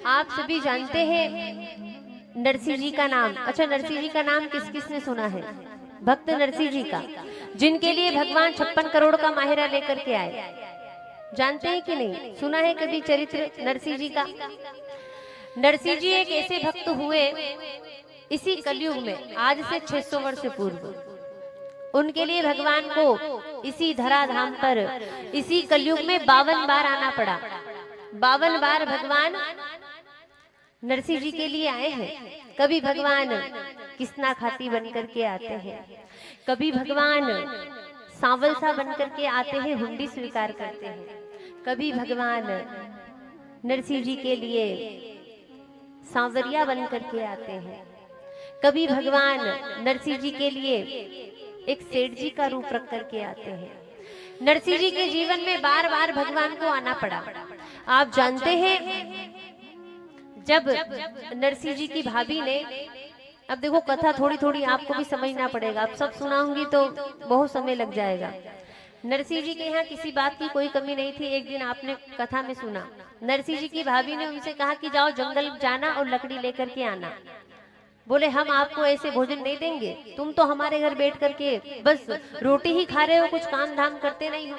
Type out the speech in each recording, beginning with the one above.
आप सभी जानते हैं नरसिंह जी का नाम। अच्छा, नरसिंह जी का नाम किस किस ने सुना है? भक्त नरसिंह जी का, जिनके लिए भगवान 56 करोड़ का माहिरा लेकर के आए। जानते हैं कि नहीं? सुना है कभी चरित्र नरसिंह जी का? नरसिंह जी एक ऐसे भक्त हुए इसी कलयुग में, आज से 600 वर्ष पूर्व। उनके लिए भगवान को इसी धराधाम पर, इसी कलयुग में 52 बार आना पड़ा। 52 बार भगवान नरसिंह जी के लिए आए हैं। कभी भगवान किसना खाती बनकर के आते हैं, कभी भगवान सांवल सा बनकर के आते हैं, हुंडी स्वीकार करते हैं। कभी भगवान नरसिंह जी के लिए सांवरिया बनकर के आते हैं। कभी भगवान नरसिंह जी के लिए एक सेठ जी का रूप रख करके आते हैं। नरसिंह जी के जीवन में बार बार भगवान को आना पड़ा। आप जानते हैं, जब नरसिंह जी की भाभी ने, अब देखो कथा थोड़ी थोड़ी आपको भी समझना पड़ेगा, अब सब सुनाऊंगी तो बहुत समय लग जाएगा। नरसिंह जी के यहाँ किसी बात की कोई कमी नहीं थी। एक दिन आपने कथा में सुना, नरसिंह जी की भाभी ने उनसे कहा कि जाओ जंगल जाना और लकड़ी लेकर के आना। बोले हम आपको ऐसे भोजन नहीं देंगे, तुम तो हमारे घर बैठ करके बस रोटी ही खा रहे हो, कुछ काम धाम करते नहीं हो।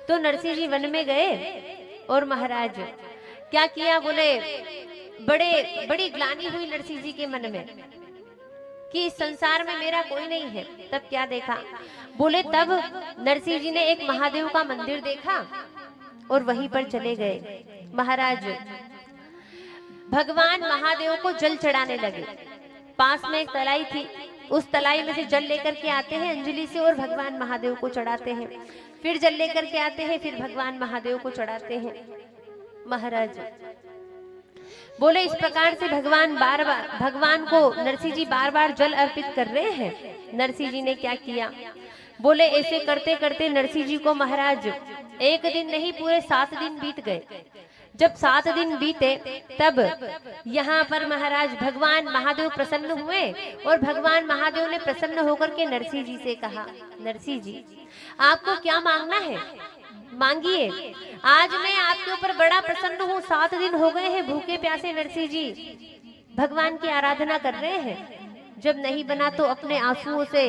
तो नरसिंह जी वन में गए और महाराज क्या किया, बोले बड़ी ग्लानि हुई नरसिंह जी के मन में कि इस संसार में मेरा कोई नहीं है। तब क्या देखा, बोले तब नरसिंह जी ने एक महादेव का मंदिर देखा और वहीं पर चले गए। महाराज भगवान महादेव को जल चढ़ाने लगे। पास में एक तलाई थी, उस तलाई में से जल लेकर के आते हैं अंजलि से और भगवान महादेव को चढ़ाते हैं। फिर जल लेकर के आते हैं, फिर भगवान महादेव को चढ़ाते हैं। महाराज बोले इस प्रकार से भगवान को नरसिंह जी बार बार जल अर्पित कर रहे हैं। नरसिंह जी ने क्या किया, बोले ऐसे करते करते नरसिंह जी को महाराज एक दिन नहीं पूरे 7 दिन बीत गए। जब 7 दिन बीते तब यहाँ पर महाराज भगवान महादेव प्रसन्न हुए और भगवान महादेव ने प्रसन्न होकर के नरसिंह जी से कहा, नरसिंह जी आपको क्या मांगना है मांगिए, आज मैं आपके ऊपर बड़ा प्रसन्न हूँ। 7 दिन हो गए हैं भूखे प्यासे नरसिंह जी भगवान की आराधना कर रहे हैं। जब नहीं बना तो अपने आंसुओं से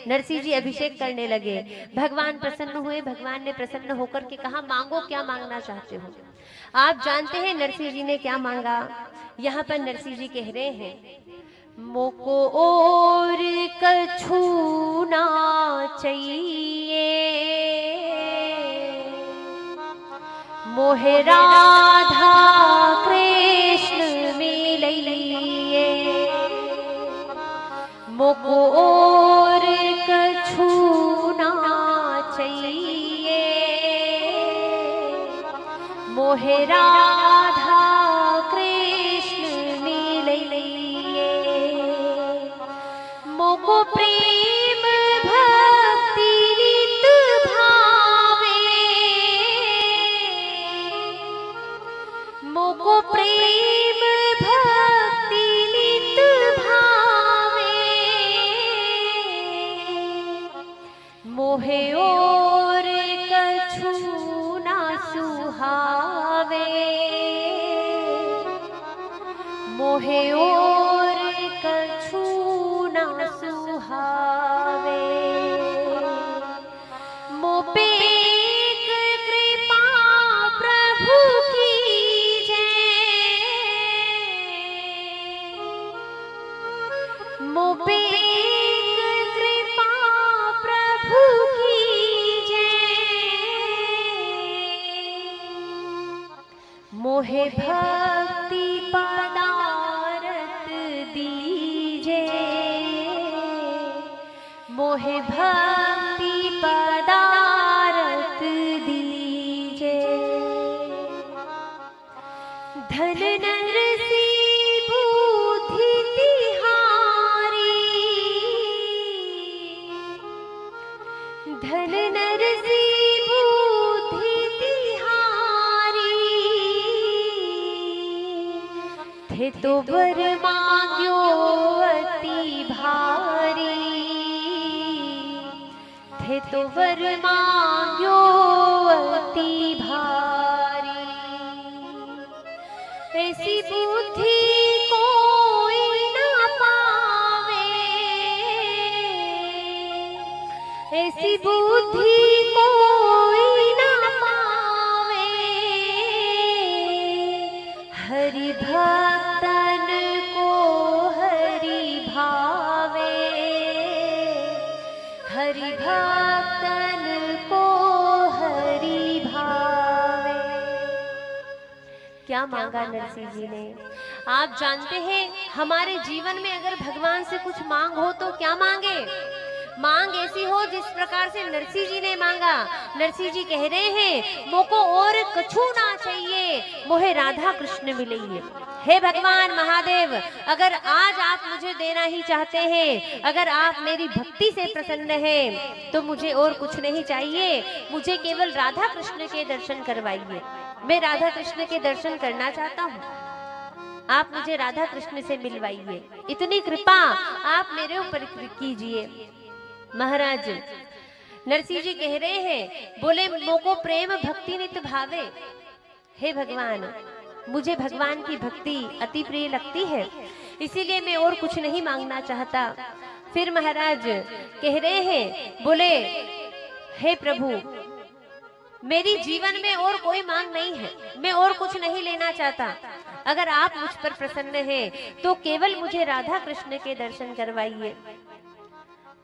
नरसिंह जी अभिषेक करने लगे। भगवान प्रसन्न हुए, भगवान ने प्रसन्न होकर के कहा मांगो क्या मांगना चाहते हो। आप जानते हैं नरसिंह जी ने क्या मांगा। यहाँ पर नरसिंह जी कह रहे हैं, मोको और कछु ना चाहिए, मोहे राधा कृष्ण मिलिए, मोको और कछु ना चाहिए, मोहे राधा कृष्ण मिलिए, मोको प्रेम भक्ति नित भावे, मोको प्रेम भक्ति नित भावे, मोहे और कछु ना सुहावे, मोहे और कछु ना सुहावे, मोपे कृपा प्रभु कीजे, मोपे कृपा प्रभु कीजे, मोहे भक्ति पदारथ दीजे, मोहे भक्ति पदारथ दीजे, धन नरसिंह बुद्धि तिहारी, धन नरसिंह बुद्धि तिहारी, थे तो वर मांग्यो अति भारी, थे तो वर मांग्यो अति भारी, ऐसी बुद्धि कोई ना पावे, ऐसी बुद्धि कोई ना पावे, हरि भक्तन को हरि भावे, हरि भक्तन को हरि भावे। क्या मांगा नरसिंह जी ने? आप जानते हैं हमारे जीवन में अगर भगवान से कुछ मांग हो तो क्या मांगे? मांग ऐसी हो जिस प्रकार से नरसिंह जी ने मांगा। नरसिंह जी कह रहे हैं मोको और कछु ना चाहिए, मोहे राधा कृष्ण मिलेंगे। हे भगवान महादेव, अगर आज आप मुझे देना ही चाहते हैं, अगर आप मेरी भक्ति से प्रसन्न हैं, तो मुझे और कुछ नहीं चाहिए, मुझे केवल राधा कृष्ण के दर्शन करवाइए। मैं राधा कृष्ण के दर्शन करना चाहता हूँ, आप मुझे राधा कृष्ण से मिलवाइए, इतनी कृपा आप मेरे ऊपर कीजिए। महाराज नरसिंह जी कह रहे हैं, बोले मोको प्रेम भक्ति नित भावे। हे भगवान, मुझे भगवान की भक्ति अति प्रिय लगती है, इसीलिए मैं और कुछ नहीं मांगना चाहता। फिर महाराज कह रहे हैं, बोले हे प्रभु, मेरी जीवन में और कोई मांग नहीं है, मैं और कुछ नहीं लेना चाहता। अगर आप मुझ पर प्रसन्न हैं तो केवल मुझे राधा कृष्ण के दर्शन करवाइए।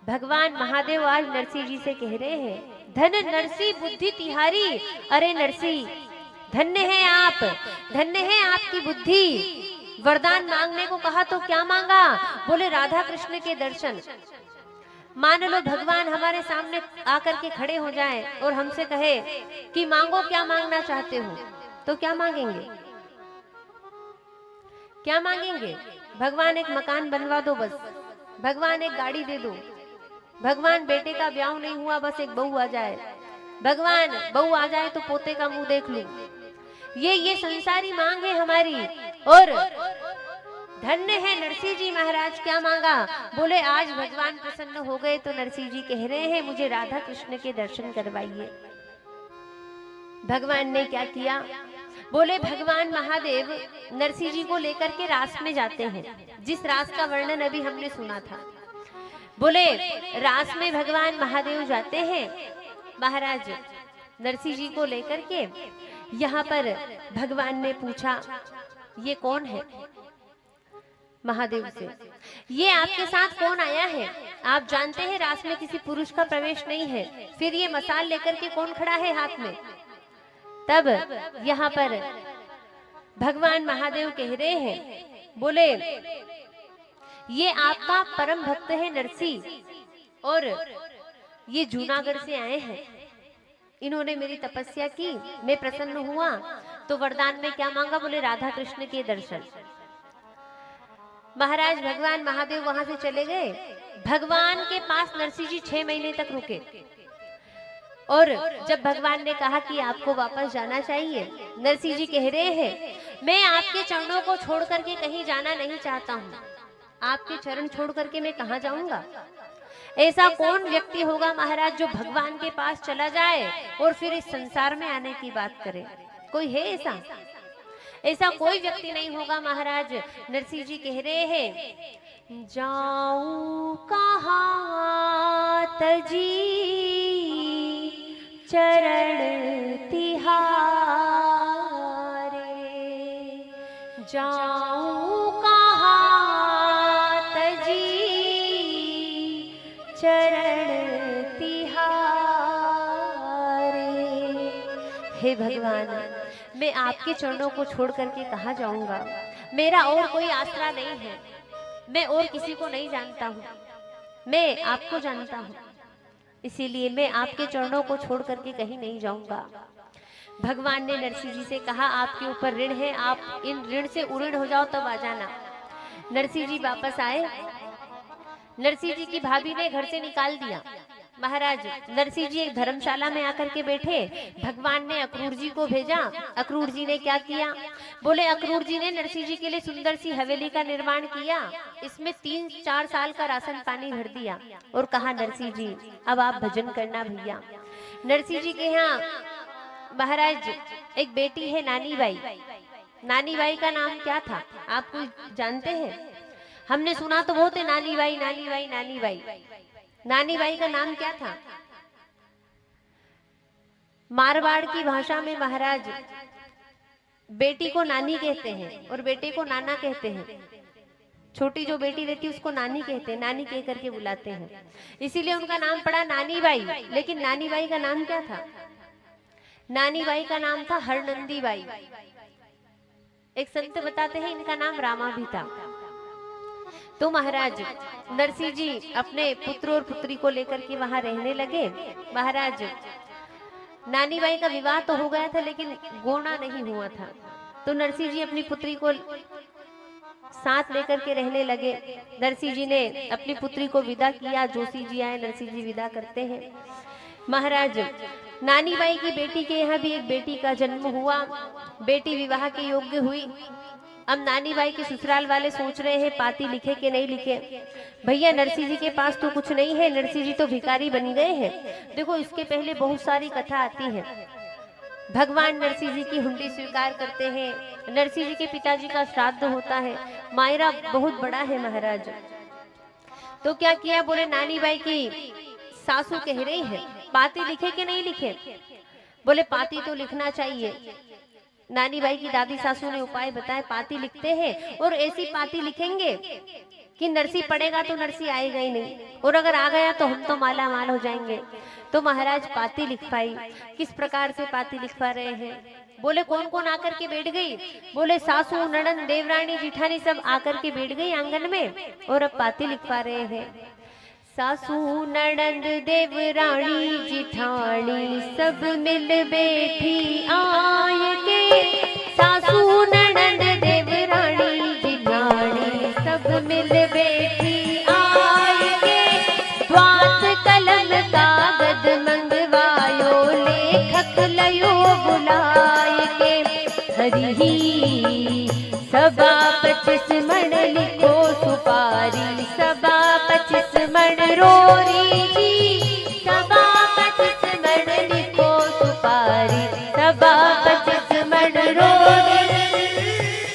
भगवान महादेव आज नरसिंह जी से कह रहे हैं, धन नरसिंह बुद्धि तिहारी। अरे नरसिंह, धन्य है आप, धन्य है आपकी बुद्धि। वरदान मांगने को कहा तो क्या मांगा? बोले राधा कृष्ण के दर्शन। मान लो भगवान हमारे सामने आकर के खड़े हो जाएं और हमसे कहे कि मांगो, क्या मांगना चाहते हो, तो क्या मांगेंगे? क्या मांगेंगे? भगवान एक मकान बनवा दो बस, भगवान एक गाड़ी दे दो, भगवान बेटे का ब्याह नहीं हुआ बस एक बहू आ जाए, भगवान बहू आ जाए तो पोते का मुंह देख लूं। ये संसारी मांग है हमारी। और धन्य है नरसिंह जी महाराज, क्या मांगा? बोले आज भगवान प्रसन्न हो गए तो नरसिंह जी कह रहे हैं मुझे राधा कृष्ण के दर्शन करवाइए। भगवान ने क्या किया? बोले भगवान महादेव नरसिंह जी को लेकर के रास में जाते हैं, जिस रास का वर्णन अभी हमने सुना था। बोले रास में भगवान महादेव जाते हैं, महाराज नरसिंह जी को लेकर के। यहाँ पर भगवान ने पूछा ये कौन है? महादेव से, ये आपके साथ कौन आया है? आप जानते हैं रास में किसी पुरुष का प्रवेश नहीं है, फिर ये मसाल लेकर के कौन खड़ा है हाथ में? तब यहाँ पर भगवान महादेव कह रहे हैं, बोले ये आपका परम भक्त है नरसिंह, और ये जूनागढ़ से आए हैं, इन्होंने मेरी तपस्या की, मैं प्रसन्न हुआ तो वरदान में क्या मांगा? बोले राधा कृष्ण के दर्शन। महाराज भगवान महादेव वहां से चले गए। भगवान के पास नरसिंह जी 6 महीने तक रुके, और जब भगवान ने कहा कि आपको वापस जाना चाहिए, नरसिंह जी कह रहे हैं मैं आपके चरणों को छोड़ करके कहीं जाना नहीं चाहता हूँ, आपके चरण छोड़ करके मैं कहाँ जाऊंगा? ऐसा कौन व्यक्ति होगा महाराज जो भगवान के पास चला जाए और फिर इस संसार में आने की बात करे? कोई है ऐसा? ऐसा कोई व्यक्ति नहीं होगा महाराज। नरसिंह जी कह रहे हैं जाऊं कहाँ तजी चरण तिहारे, जाऊं कहाँ तजी चरण तिहारे। हे भगवान, मैं आपके चरणों को छोड़ करके कहाँ जाऊंगा? मेरा और कोई आसरा नहीं है, मैं और किसी को नहीं जानता हूँ, मैं आपको जानता हूँ, इसीलिए मैं आपके चरणों को छोड़ करके कहीं नहीं जाऊंगा। भगवान ने नरसिंह जी से कहा आपके ऊपर ऋण है, आप इन ऋण से उऋण हो जाओ तब आ जाना। नरसिंह जी वापस आए। नरसिंह जी की भाभी ने घर से निकाल दिया। महाराज नरसिंह जी एक धर्मशाला में आकर के बैठे। भगवान ने अक्रूर जी को भेजा। अक्रूर जी ने क्या किया? बोले अक्रूर जी ने नरसिंह जी के लिए सुंदर सी हवेली का निर्माण किया, इसमें 3-4 साल का राशन पानी भर दिया और कहा नरसिंह जी अब आप भजन करना भैया। नरसिंह जी के यहाँ महाराज एक बेटी है नानी बाई, नानी बाई का नाम क्या था, आप कोई जानते हैं? हमने सुना तो बहुत है, नानी बाई नानी बाई नानी बाई। नानी बाई का नाम क्या था? मारवाड़ की भाषा में महाराज बेटी को नानी कहते हैं और बेटे को नाना कहते हैं। छोटी जो बेटी रहती है उसको नानी कहते हैं, नानी कह करके बुलाते हैं, इसीलिए उनका नाम पड़ा नानी बाई। लेकिन नानी बाई का नाम क्या था? नानी बाई का नाम था हरनंदी बाई। एक संत बताते हैं इनका नाम रामा भी था। तो महाराज नरसिंह जी अपने पुत्र और पुत्री को लेकर के वहां रहने लगे। महाराज नानी बाई का विवाह तो हो गया था लेकिन गोना नहीं हुआ था। तो नरसिंह जी अपनी पुत्री को साथ लेकर के रहने लगे। नरसिंह जी ने अपनी पुत्री को विदा किया। जोशी जी आए, नरसिंह जी विदा करते हैं। महाराज नानी बाई की बेटी के यहाँ भी एक बेटी का जन्म हुआ। बेटी विवाह के योग्य हुई। अब नानी बाई के ससुराल वाले सोच रहे हैं पाती लिखे कि नहीं लिखे। भैया नरसिंह जी के पास तो कुछ नहीं है, नरसिंह जी तो भिखारी बन गए हैं। देखो इसके पहले बहुत सारी कथा आती है। भगवान नरसिंह जी की हुंडी स्वीकार करते हैं। नरसिंह जी के पिताजी का श्राद्ध होता है। मायरा बहुत बड़ा है महाराज। तो क्या किया, बोले नानी बाई की सासू कह रही है पाती लिखे कि नहीं लिखे। बोले पाती तो लिखना चाहिए। नानी बाई की दादी सासू ने उपाय बताए, पाती लिखते हैं और ऐसी पाती लिखेंगे कि नरसी पड़ेगा तो नरसी आएगा ही नहीं, और अगर आ गया तो हम तो माला माल हो जाएंगे। तो महाराज पाती लिखवाई। किस प्रकार से पाती लिखवा रहे हैं? बोले कौन कौन आकर के बैठ गई? बोले सासू ननद देवरानी जिठानी सब आकर के बैठ गई आंगन में और अब पाती लिखवा रहे हैं। सासू ननद देवरानी जिठानी सब मिल बैठी आय के। सासू ननद देवरानी जिठानी सब मिल बैठी आय के। द्वात कलम कागज मंगवायो लेखक लयो बुलाय के। हरि सबा 25 मण लिखो सुपारी, सबा 25 मण रोरी जी। सबा 25 मण लिखो सुपारी, सबा 25 मण रोरी।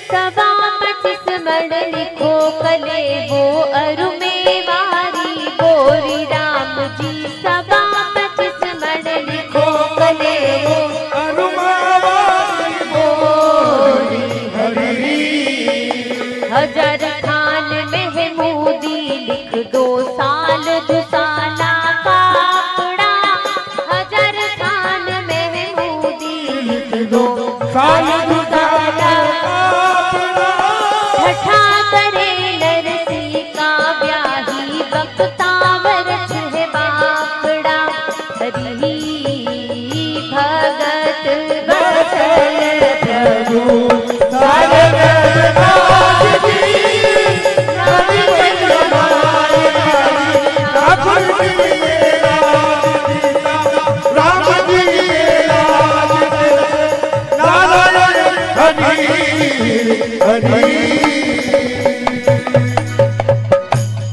सबा 25 मण लिखो कलेबो अरु मेवारी बोरी राम जी। सबा 25 मण लिखो कलेबो अरु मेवारी बोरी हरि। हजार खान महमूदी लिख दो साल दुसाला कापड़ा। हजार खान महमूदी लिख दो साल दुसाला कापड़ा। छठा करे नरसिंह का ब्याही बख्तावर है बापड़ा। हरि भगत बचल प्रभु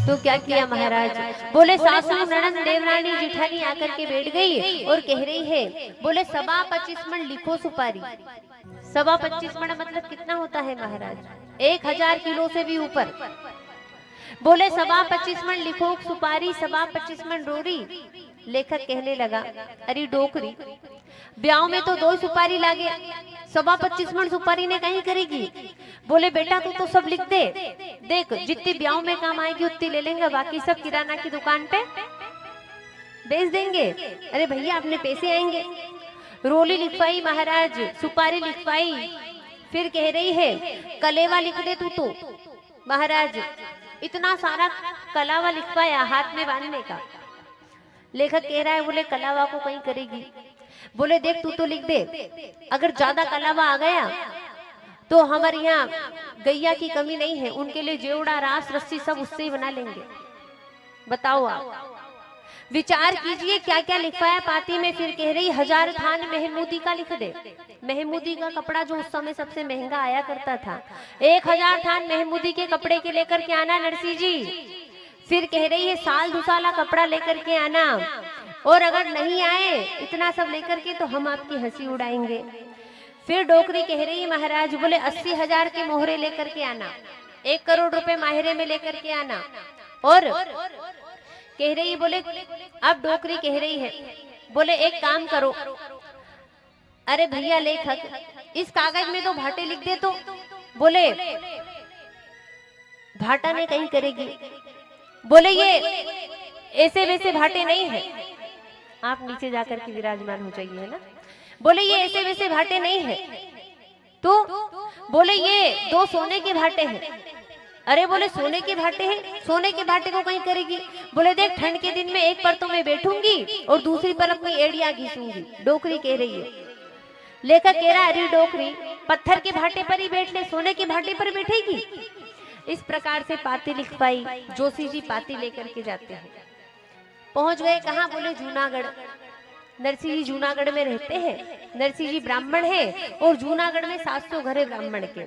तो क्या किया महाराज? बोले सासू ननद देवरानी जिठानी आकर के बैठ गई और कह रही है, बोले सबा 25 मण लिखो सुपारी। सबा 25 मण मतलब कितना होता है महाराज? 1000 किलो से भी ऊपर। बोले सबा 25 मण लिखो सुपारी, सबा 25 मण रोरी। लेखक कहने लगा अरे डोकरी, ब्याह में तो 2 सुपारी लागे, सबा 25 मण सुपारी ने कहीं करेगी। बोले बेटा तू तो सब लिख दे, देख जितनी ब्याह में काम आएगी उतनी ले लेंगे, बाकी सब किराना की दुकान पे बेच देंगे। अरे भैया अपने पैसे आएंगे। रोली लिखवाई महाराज, सुपारी लिखवाई। फिर कह रही है कलेवा लिख दे तू तो। महाराज इतना सारा कलावा लिखवाया हाथ में बांधने का। लेखक कह रहा है बोले कलावा को कहीं करेगी। बोले देख तू तो लिख दे, अगर ज्यादा कलावा आ गया तो हमारे यहाँ गैया की कमी नहीं है, उनके लिए जेवड़ा रास रस्सी सब उससे ही बना लेंगे। बताओ आप विचार कीजिए क्या क्या लिखवाया पाती में। फिर कह रही 1000 थान महमूदी का लिख दे। महमूदी का कपड़ा जो उस समय सबसे महंगा आया करता था, 1000 थान महमूदी के कपड़े के लेकर के आना नरसिंह जी। फिर कह रही है साल दुसाला कपड़ा लेकर के आना, और अगर नहीं आए इतना सब लेकर के तो हम आपकी हंसी उड़ाएंगे। फिर डोकरी कह रही है महाराज बोले 80,000 के मोहरे लेकर के आना, 1 करोड़ रुपए माहिरे में लेकर के आना। और कह रही बोले, अब डोकरी कह रही है बोले एक काम करो, अरे भैया लेखक इस कागज में तो भाटे लिख दे। तो बोले भाटा ने कहीं करेगी, बोले ये ऐसे वैसे भाटे नहीं है, आप नीचे जाकर के विराजमान हो जाइए, है ना। बोले ये ऐसे वैसे भाटे नहीं है, तो बोले ये 2 सोने के भाटे हैं। अरे बोले सोने के भाटे हैं, सोने के भाटे को कहीं करेगी। बोले देख ठंड के दिन में एक पर तो मैं बैठूंगी और दूसरी पर अपनी एड़ियां घिसूंगी। डोकरी कह रही है, लेखक कह रहा अरे डोकरी पत्थर के भाटे पर ही बैठ ले, सोने के भाटे पर बैठेगी। इस प्रकार से पाती लिख पाई। जोशी जी पाती लेकर के जाते हैं, पहुंच गए कहाँ, बोले जूनागढ़। नरसिंह जी जूनागढ़ में रहते हैं, नरसिंह जी ब्राह्मण हैं और जूनागढ़ में 700 घर है ब्राह्मण के।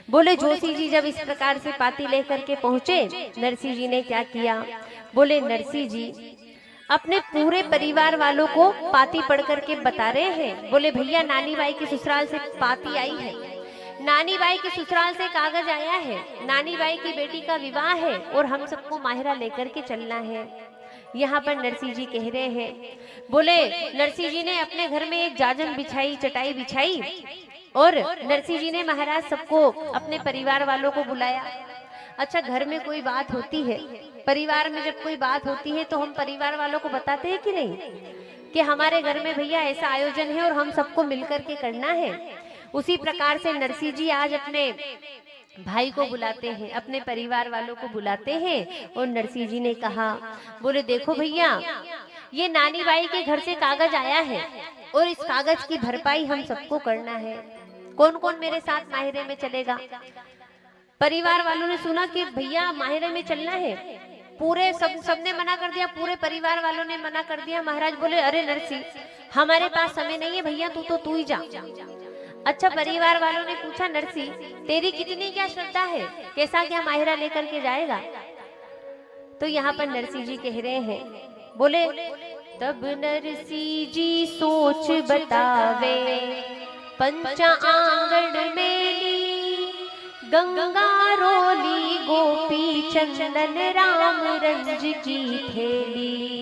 बोले जोशी जी जब इस प्रकार से पाती लेकर के पहुंचे, नरसिंह जी ने क्या किया, बोले नरसिंह जी अपने पूरे परिवार वालों को पाती पढ़ करके बता रहे हैं। बोले भैया नानी बाई के ससुराल से पाती आई है, नानी बाई के ससुराल से कागज आया है, नानी बाई की बेटी का विवाह है और हम सबको माहिरा लेकर के चलना है। यहाँ पर नरसिंह जी कह रहे हैं, बोले नरसिंह जी ने अपने घर में एक जाजम बिछाई, चटाई बिछाई और नरसिंह जी ने महाराज सबको अपने परिवार वालों को बुलाया। अच्छा घर में कोई बात होती है, परिवार में जब कोई बात होती है तो हम परिवार वालों को बताते हैं कि नहीं, कि हमारे घर में भैया ऐसा आयोजन है और हम सबको मिलकर के करना है। उसी प्रकार से नरसिंह जी आज अपने भाई को बुलाते हैं, अपने परिवार वालों को बुलाते हैं और नरसिंह जी ने कहा, बोले देखो भैया ये नानी बाई के घर से कागज आया है और इस कागज की भरपाई हम सबको करना है। कौन कौन मेरे साथ माहिरे में चलेगा। परिवार वालों ने सुना कि भैया माहिरे में चलना है, पूरे सबने मना कर दिया, पूरे परिवार वालों ने मना कर दिया। महाराज बोले अरे नरसिंह हमारे पास समय नहीं है भैया, तू ही जा। अच्छा परिवार वालों ने पूछा नरसिंह तेरी कितनी क्या श्रद्धा है, कैसा क्या माहिरा लेकर के जाएगा। तो यहाँ पर नरसिंह जी कह रहे हैं, बोले तब नरसिंह जी सोच बतावे, पंचा आंगन में ली गंगा रोली, गोपी चंदन राम रंज की थैली,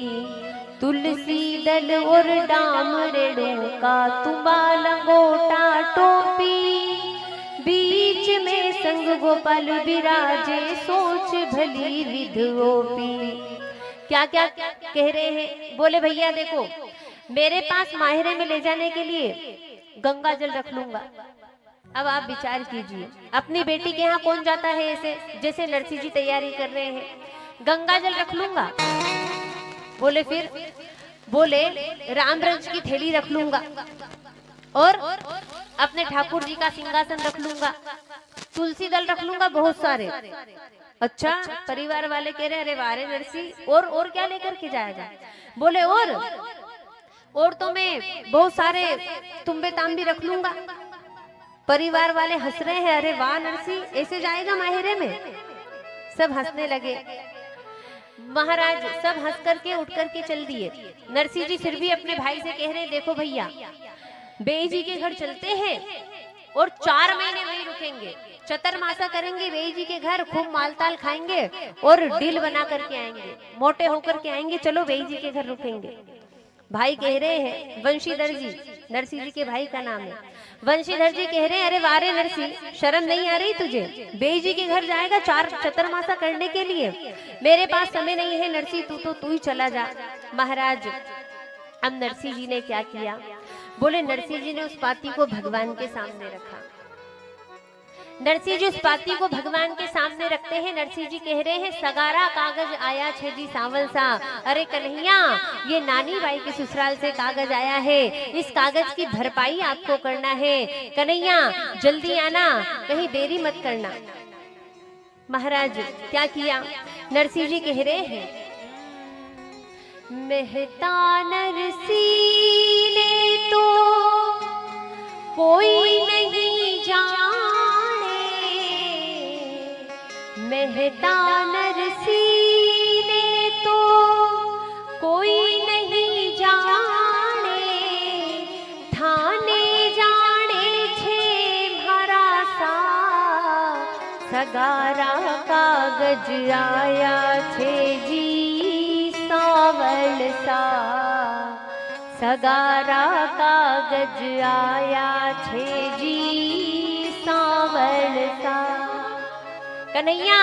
तुलसी दल और डामरेड़ों का तुम्बा लंगोटा टोपी, बीच में संग गोपाल विराजे, सोच भली विधोपी। क्या क्या कह रहे हैं, बोले भैया देखो मेरे पास माहिरे में ले जाने के लिए गंगा जल रख लूंगा। अब आप विचार कीजिए अपनी बेटी के यहाँ कौन जाता है ऐसे, जैसे नरसिंह जी तैयारी कर रहे हैं, गंगा जल रख लूंगा। बोले फिर, बोले राम रंज की थैली रख लूंगा और अपने ठाकुर जी का सिंहासन रख लूंगा, तुलसी दल रख लूंगा बहुत सारे। अच्छा परिवार वाले कह रहे अरे वारे नरसिंह और क्या लेकर के जाएगा। बोले और तो मैं बहुत सारे तुम्बे तांबी रख लूंगा। परिवार वाले हंस रहे हैं, अरे वाह नरसिंह ऐसे जाएगा माहिरे में। सब हंसने लगे। महाराज सब हंस करके उठ करके चल दिए। नरसिंह जी फिर भी अपने भाई से कह रहे देखो भैया बेई जी के घर चलते हैं और 4 महीने वहीं रुकेंगे, चतुर्मासा करेंगे बेई जी के घर, खूब मालताल खाएंगे और डील बना करके आएंगे, मोटे होकर के आएंगे, चलो बेई जी के घर रुकेंगे। भाई कह रहे हैं वंशीधर जी, नरसिंह जी के भाई का नाम है वंशीधर जी, कह रहे हैं अरे वारे नरसिंह शर्म नहीं आ रही तुझे, बेई जी के घर जाएगा 4 चतुर्मासा करने के लिए, मेरे पास समय नहीं है नरसिंह, तू ही चला जा। महाराज अब नरसिंह जी ने क्या किया, बोले नरसिंह जी ने उस पाती को भगवान के सामने रखा। नरसिंह जी उस पाती को भगवान के सामने रखते हैं। नरसिंह जी कह रहे हैं सगारा कागज आया छे जी सावल सा, अरे कन्हैया ये नानी बाई के ससुराल से कागज आया है, इस कागज की भरपाई आपको करना है, कन्हैया जल्दी आना, कहीं देरी मत करना। महाराज क्या किया, नरसिंह जी कह रहे हैं मेहता नरसिंह ने तो कोई नहीं जाने, मेहता नरसिंह ने तो कोई नहीं जाने, थाने जाने सगारा कागज आया छे जी सावल सा, सगारा कागज आया छे जी सावल सा। कन्हैया,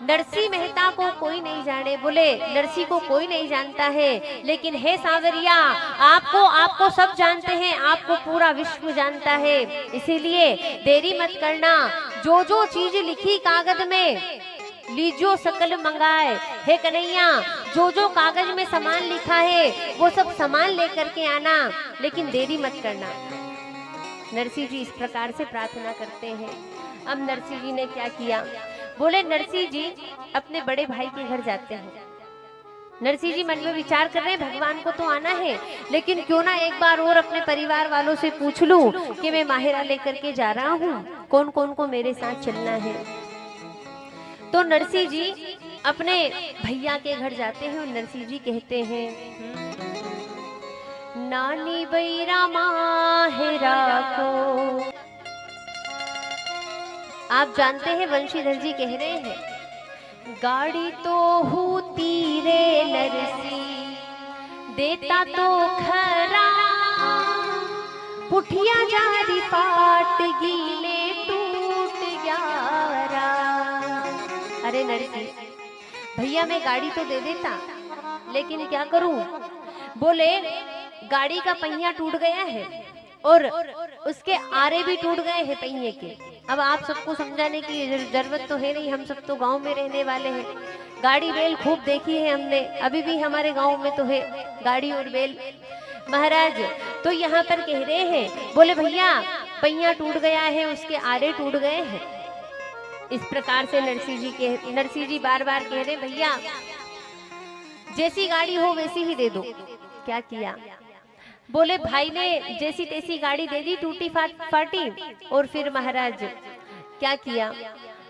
नरसिंह मेहता को कोई नहीं जाने, बोले नरसिंह को कोई नहीं जानता है, लेकिन हे सांवरिया आपको सब जानते हैं, आपको पूरा विश्व जानता है, इसीलिए देरी मत करना। जो जो चीज लिखी कागज में लीजो सकल मंगाए। हे कन्हैया, जो जो कागज में सामान लिखा है वो सब सामान लेकर के आना, लेकिन देरी मत करना। नरसिंह जी इस प्रकार से प्रार्थना करते हैं। अब नरसिंह जी ने क्या किया, बोले नरसिंह जी अपने बड़े भाई के घर जाते हैं। नरसिंह जी मन में विचार कर रहे हैं भगवान को तो आना है, लेकिन क्यों ना एक बार और अपने परिवार वालों से पूछ लूं कि मैं माहिरा लेकर के जा रहा हूँ, कौन कौन को मेरे साथ चलना है। तो नरसिंह जी अपने भैया के घर जाते हैं और नरसिंह जी कहते हैं, नानी बैरा माहिरा को। आप जानते हैं वंशीधर जी कह रहे हैं, गाड़ी तो होती रे नरसी देता तो खरा, पुठिया जारी फाट गीले टूट ग्यारा। अरे नरसी भैया मैं गाड़ी तो दे देता, लेकिन क्या करूं, बोले गाड़ी का पहिया टूट गया है और उसके आरे भी टूट गए हैं पहिए के। अब आप सबको समझाने की जरूरत तो है नहीं, हम सब तो गांव में रहने वाले हैं, गाड़ी बैल खूब देखी है हमने, अभी भी हमारे गांव में तो है गाड़ी और बैल। महाराज तो यहाँ पर कह रहे हैं, बोले भैया पहिया टूट गया है, उसके आरे टूट गए हैं। इस प्रकार से नरसिंह जी बार बार कह रहे, भैया जैसी गाड़ी हो वैसी ही दे दो। क्या किया, बोले भाई ने जैसी तैसी गाड़ी दे दी, टूटी फाटी। और फिर महाराज क्या किया,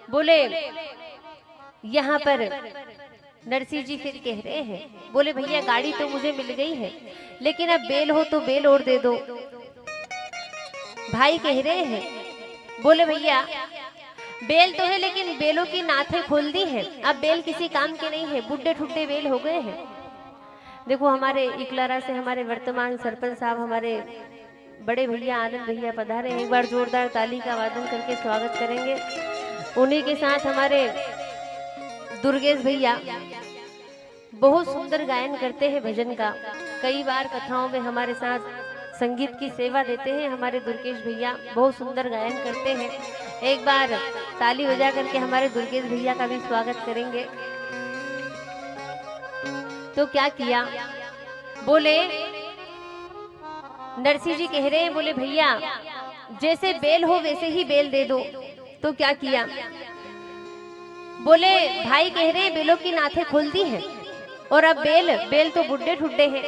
बोले यहाँ पर नरसिंह जी फिर कह रहे हैं, बोले भैया गाड़ी तो मुझे मिल गई है, लेकिन अब बेल हो तो बेल और दे दो। भाई कह रहे हैं, बोले भैया बेल तो है लेकिन बेलों की नाथें खोल दी है, अब बेल किसी काम के नहीं है, बुड्ढे ठुड्ढे बेल हो गए हैं। देखो हमारे इकलारा से हमारे वर्तमान सरपंच साहब, हमारे बड़े भैया आनंद भैया पधारे हैं, एक बार जोरदार ताली का वादन करके स्वागत करेंगे। उन्हीं के साथ हमारे दुर्गेश भैया बहुत सुंदर गायन करते हैं भजन का, कई बार कथाओं में हमारे साथ संगीत की सेवा देते हैं। हमारे दुर्गेश भैया बहुत सुंदर गायन करते हैं, एक बार ताली बजा करके हमारे दुर्गेश भैया का भी स्वागत करेंगे। तो क्या किया, बोले नरसिंह जी कह रहे हैं, बोले भैया जैसे बेल हो वैसे ही बेल दे दो। तो क्या किया, बोले भाई कह रहे हैं बेलों की नाथें खोल दी है और अब बेल तो बुड्ढे ठुड्ढे हैं।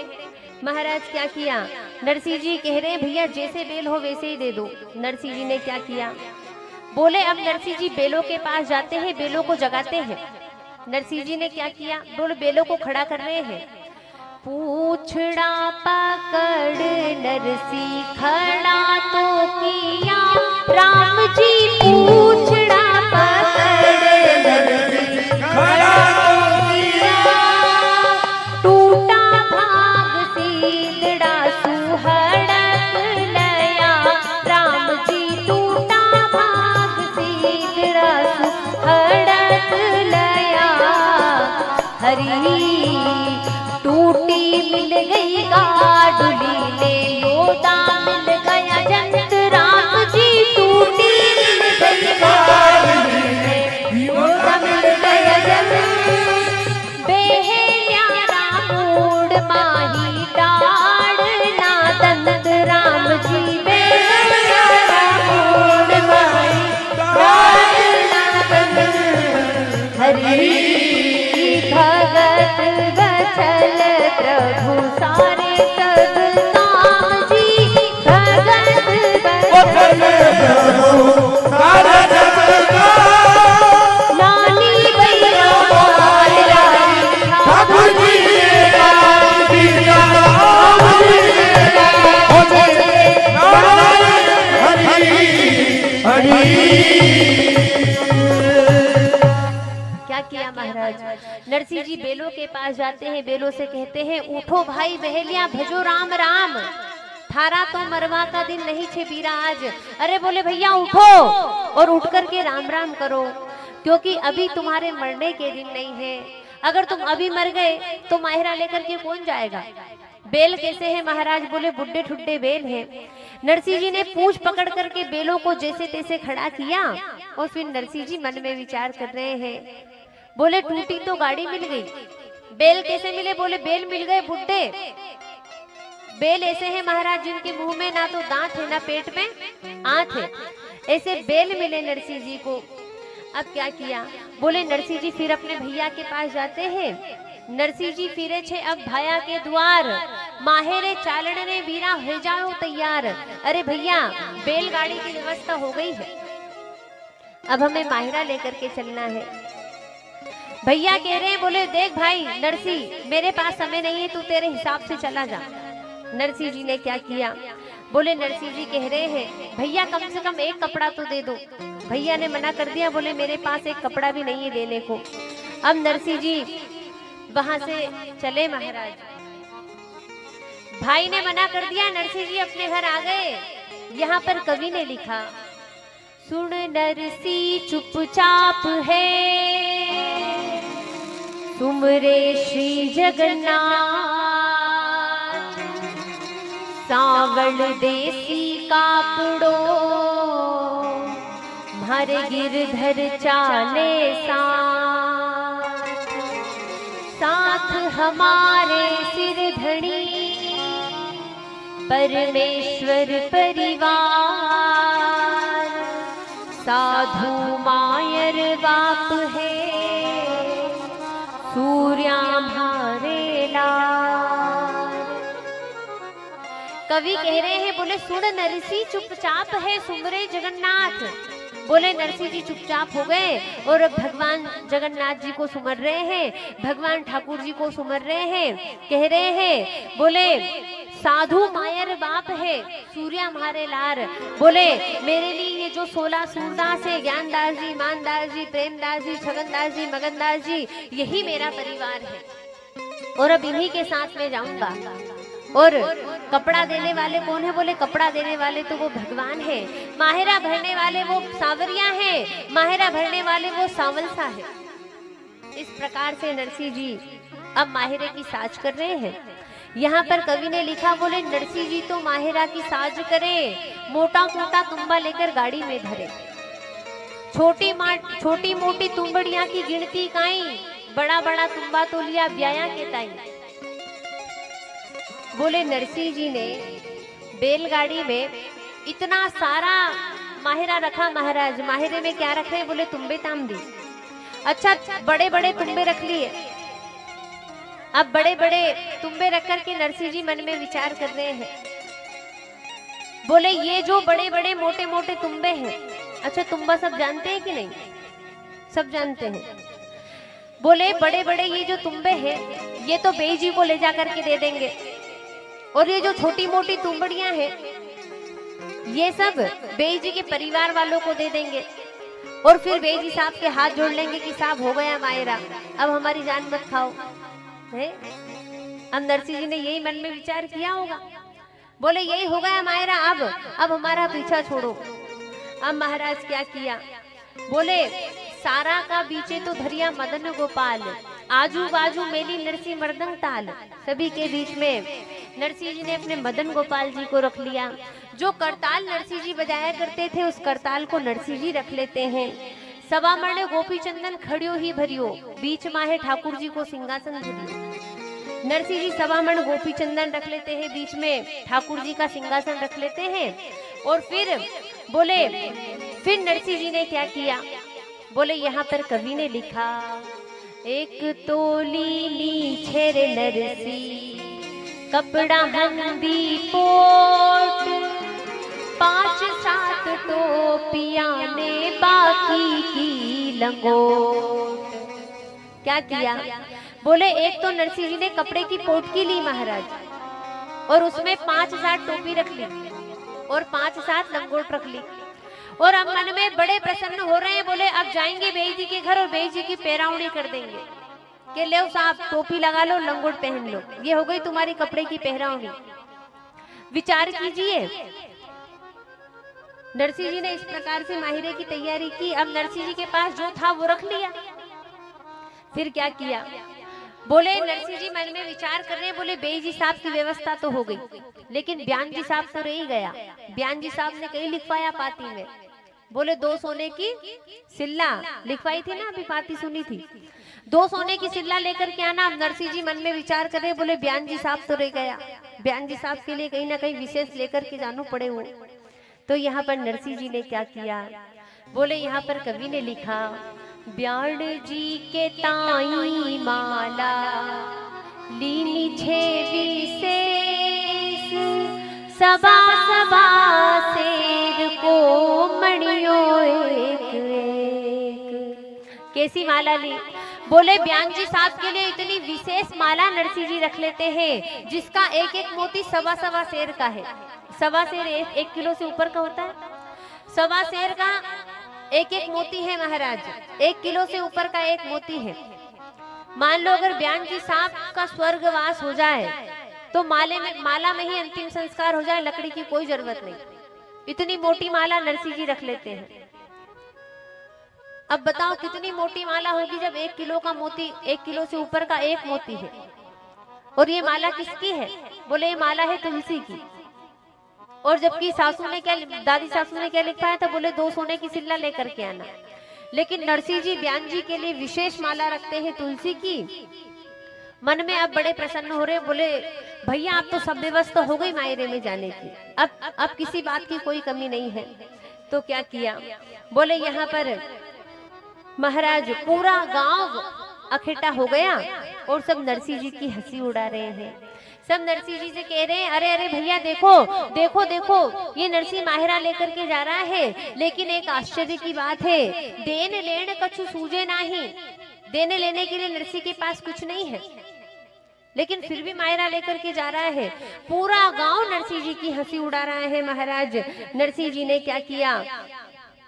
महाराज क्या किया, नरसिंह जी कह रहे हैं भैया जैसे बेल हो वैसे ही दे दो। नरसिंह जी ने क्या किया, बोले अब नरसिंह जी बेलों के पास जाते हैं, बेलों को जगाते हैं। नरसिंह जी ने क्या किया, बोले बेलों को खड़ा कर रहे हैं, पूछड़ा पकड़ नरसिंह खड़ा तो किया, राम जी पूछड़ा पकड़ नरसिंह खड़ा तो किया, टूटा भाग सीलड़ा सुहड़क लया, राम जी टूटा भाग सीलड़ा सुहड़क लया, हरी टूटी मिल गई गाडुली ले योदा मिल गया जंत, राम जी टूटी मिल गई गाडुली ले योदा मिल गया जंत, बेहल्या रामूड माही डाड़ ना दंत, राम जी बेहल्या रामूड माही डाड़ ना दंत, हरी भगत बचल प्रभु सारे सब काम जी, भगत बचल प्रभु सारे सब काम, नानी भैया माहिरा ठाकुर जी हरि हरि किया महाराज, नरसिंह जी बेलों के पास जाते हैं, बेलों से कहते हैं उठो भाई बहेलिया भजो राम राम, थारा तो मरवा का दिन नहीं छे बीरा आज। अरे बोले भैया उठो और उठ करके राम राम करो, क्योंकि अभी तुम्हारे मरने के दिन नहीं है। अगर तुम अभी मर गए तो माहिरा लेकर के कौन जाएगा। बेल कैसे है महाराज, बोले बुड्ढे ठुड्डे बेल है। नरसिंह जी ने पूंछ पकड़ करके बेलों को जैसे तैसे खड़ा किया और फिर नरसिंह जी मन में विचार कर रहे हैं, बोले टूटी तो गाड़ी मिल गई, बेल कैसे मिले, बोले बेल मिल गए बुड्ढे। बेल ऐसे है महाराज जिनके मुंह में ना तो दांत है ना पेट में आंत है, ऐसे बेल मिले नरसिंह जी को। अब क्या किया, बोले नरसिंह जी फिर अपने भैया के पास जाते हैं। नरसिंह जी फिरे छे अब भाया के द्वार, माहेरे चालने वीरा हो जाओ तैयार। अरे भैया बैलगाड़ी की व्यवस्था हो गई है, अब हमें माहिरा लेकर के चलना है। भैया कह रहे हैं, बोले देख भाई नरसिंह मेरे पास समय नहीं है, तू तेरे हिसाब से चला जा। नरसिंह जी ने क्या किया, बोले नरसिंह जी कह रहे हैं भैया कम से कम एक कपड़ा तो दे दो। भैया ने मना कर दिया, बोले मेरे पास एक कपड़ा भी नहीं है देने को। अब नरसिंह जी वहां से चले महाराज, भाई ने मना कर दिया, नरसिंह जी अपने घर आ गए। यहाँ पर कवि ने लिखा, सुन नरसिंह चुपचाप है तुमरे श्री जगन्नाथ, सावल देसी कापड़ो मारे गिरधर चाले साथ हमारे सिर धड़ी परमेश्वर परिवार, साधु मायर बाप है सूर्या मारे लाल। कवि कह रहे हैं, बोले सुन नरसिंह चुपचाप है सुमरे जगन्नाथ। बोले नरसिंह जी चुपचाप हो गए और भगवान जगन्नाथ जी को सुमर रहे हैं, भगवान ठाकुर जी को सुमर रहे हैं। कह रहे हैं, बोले साधु मायर बाप है सूर्या मारे लार। बोले मेरे लिए ये जो 16 सूरदास है, ज्ञानदास जी, मानदास जी, प्रेमदास जी, छगनदास जी, मगनदास जी, यही मेरा परिवार है और अब इन्हीं के साथ में जाऊंगा। और कपड़ा देने वाले कौन है, बोले कपड़ा देने वाले तो वो भगवान है, माहिरा भरने वाले वो सावरिया है, माहिरा भरने वाले वो सांवलसा है। इस प्रकार से नरसिंह जी अब माहिरे की साज कर रहे हैं। यहाँ पर कवि ने लिखा, बोले नरसिंह जी तो माहिरा की साज करे, मोटा मोटा तुम्बा लेकर गाड़ी में धरे, छोटी मोटी तुम्बड़िया की गिनती काई, बड़ा बड़ा तुम्बा तो लिया ब्याया के ताई। बोले नरसिंह जी ने बैलगाड़ी में इतना सारा माहिरा रखा महाराज। माहिरे में क्या रख रहे, बोले तुम्बे तांबी। अच्छा बड़े बड़े तुम्बे रख लिए। अब बड़े बड़े तुम्बे रख करके नरसिंह जी मन में विचार कर रहे हैं, बोले ये जो बड़े बड़े मोटे मोटे तुम्बे हैं, अच्छा तुम्बा सब जानते हैं कि नहीं, सब जानते हैं। बोले बड़े बड़े ये जो तुम्बे हैं ये तो बेई जी को ले जा करके दे देंगे, और ये जो छोटी मोटी तुम्बड़ियां हैं ये सब बेई जी के परिवार वालों को दे देंगे, और फिर बेई जी साहब के हाथ जोड़ लेंगे कि साहब हो गया मायरा, अब हमारी जान मत खाओ है। अब नरसिंह जी ने यही मन में विचार किया होगा, बोले यही हो गया मायरा, अब हमारा पीछा छोड़ो। अब महाराज क्या किया, बोले सारा का बीचे तो धरिया मदन गोपाल, आजू बाजू मेली नरसिंह मर्दंग ताल। सभी के बीच में नरसिंह जी ने अपने मदन गोपाल जी को रख लिया। जो करताल नरसिंह जी बजाया करते थे उस करताल को नरसिंह जी रख लेते हैं। सभा मणे गोपी चंदन खड़ियो ही भरियो, बीच माहे ठाकुर जी को सिंहासन धरियो। नरसिंह जी सभा मण गोपी चंदन रख लेते हैं, बीच में ठाकुर जी का सिंहासन रख लेते हैं। और फिर नरसिंह जी ने क्या किया, बोले यहाँ पर कवि ने लिखा, एक तोली नीचे रे नरसिंह कपड़ा हंदी पोट, 5-7 टोपियां ने बाकी की लंगोट। क्या किया, बोले एक तो नरसिंह जी ने कपड़े की पोटकी ली महाराज, और उसमें 5-7 टोपी रख ली और 5-7 लंगोट रख ली, और अब मन में बड़े प्रसन्न हो रहे हैं, बोले अब जाएंगे बेई जी के घर और बेई जी की पैरावनी कर देंगे कि ले साहब टोपी लगा लो, लंगोट पहन लो, ये हो गई तुम्हारी कपड़े की पहरावनी। विचार कीजिए, नरसिंह जी ने इस प्रकार से माहिरे की तैयारी की। अब नरसिंह जी के पास जो था वो रख लिया। फिर क्या किया, बोले नरसिंह जी मन में विचार कर रहे हैं, बोले बेई जी साहब की व्यवस्था तो हो गई, लेकिन बयान जी साहब तो रह ही गया। बयान जी साहब ने कहीं लिखवाया पाती में, बोले 2 सोने की सिल्ला लिखवाई थी ना, अभी पाती सुनी थी, 2 सोने की सिल्ला लेकर के आना। अब नरसिंह जी मन में विचार कर रहे, बोले बयान जी साहब तो रह गया, बयान जी साहब के लिए कहीं ना कहीं विशेष लेकर के जानो पड़े हो। तो यहाँ पर नरसिंह जी ने क्या किया, बोले यहाँ पर कवि ने लिखा, ब्याण जी के ताई माला लीनी छे विशेष, सबा सबा शेर को मणियो एक एक। कैसी माला ली, बोले बयान जी साहब के लिए इतनी विशेष माला नरसिंह जी रख लेते हैं, जिसका एक एक मोती सवा सवा शेर का है। सवा शेर 1 किलो से ऊपर का होता है, सवा शेर का एक एक मोती है महाराज, 1 किलो से ऊपर का एक मोती है। मान लो अगर बयान जी साहब का स्वर्गवास हो जाए तो माला में ही अंतिम संस्कार हो जाए, लकड़ी की कोई जरूरत नहीं, इतनी मोटी माला नरसिंह जी रख लेते हैं। अब बताओ कितनी मोटी माला होगी जब 1 किलो का मोती, 1 किलो से ऊपर का एक मोती है। और ये माला किसकी है, बोले ये माला है तुलसी की। और जबकि सासू ने क्या, दादी सासू ने क्या लिखा है, तो बोले 2 सोने की सिल्ला लेकर के आना। लेकिन नरसिंह जी बयान जी के लिए विशेष माला रखते हैं तुलसी की। मन में अब बड़े प्रसन्न हो रहे, बोले भैया आप तो सब व्यवस्था हो गई मायरे में जाने की, अब किसी बात की कोई कमी नहीं है। तो क्या किया, बोले यहाँ पर महाराज पूरा गांव इकट्ठा हो गया और सब नरसिंह जी की हंसी उड़ा रहे हैं। सब नरसिंह जी से कह रहे हैं, अरे अरे भैया देखो देखो देखो, ये नरसिंह माहिरा लेकर के जा रहा है, लेकिन एक आश्चर्य की बात है, देन लेन कछु सूझे नहीं। देने लेने के लिए नरसिंह के पास कुछ नहीं है, लेकिन फिर भी माहिरा लेकर के जा रहा है। पूरा गांव नरसिंह जी की हंसी उड़ा रहा है महाराज। नरसिंह जी ने क्या किया,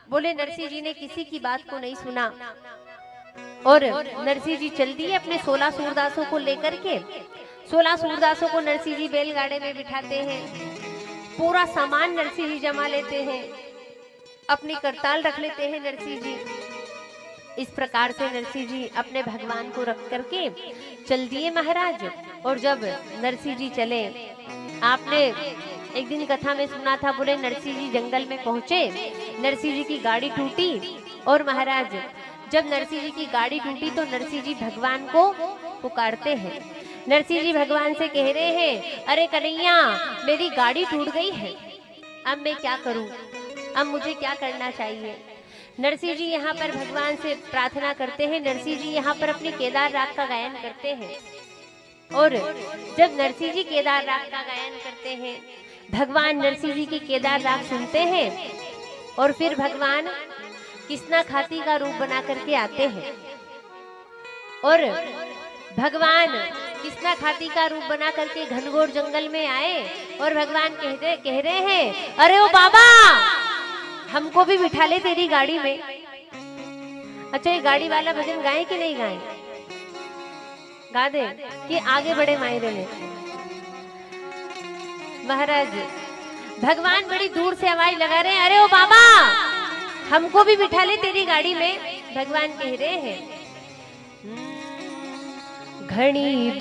बोले नरसिंह जी ने किसी की बात को नहीं सुना और नरसिंह जी चल दिए अपने 16 सूरदासों को लेकर के। 16 सूरदासों को नरसिंह जी बैलगाड़े में बिठाते हैं, पूरा सामान नरसिंह जी जमा लेते हैं, अपनी करताल रख लेते हैं नरसिंह जी। इस प्रकार से नरसिंह जी अपने भगवान को रख करके चल दिए महाराज। और जब नरसिंह जी चले, आपने एक दिन कथा में सुना था, बोले नरसिंह जी जंगल में पहुंचे, नरसिंह जी की गाड़ी टूटी और महाराज जब नरसिंह जी की गाड़ी टूटी तो नरसिंह जी भगवान को पुकारते हैं। नरसिंह जी भगवान से कह रहे हैं, अरे कन्हैया मेरी गाड़ी टूट गई है, अब मैं क्या करूं, अब मुझे क्या करना चाहिए। नरसिंह जी यहाँ पर भगवान से प्रार्थना करते हैं। नरसिंह जी यहाँ पर अपनी केदार राग का गायन करते हैं और जब नरसिंह जी केदार राग का गायन करते हैं, भगवान नरसिंह जी की केदार राग सुनते हैं और फिर भगवान किसना खाती का रूप बना करके आते हैं। और भगवान किसना खाती का रूप बना करके घनघोर जंगल में आए और भगवान कह रहे हैं, अरे ओ बाबा हमको भी बिठा ले तेरी गाड़ी में। अच्छा ये गाड़ी वाला भजन गाए कि नहीं गाए, गा दे कि आगे बढ़े मायरे में। महाराज भगवान बड़ी दूर से आवाज लगा रहे हैं, अरे ओ बाबा हमको भी बिठा ले तेरी गाड़ी में। भगवान कह रहे हैं, घनी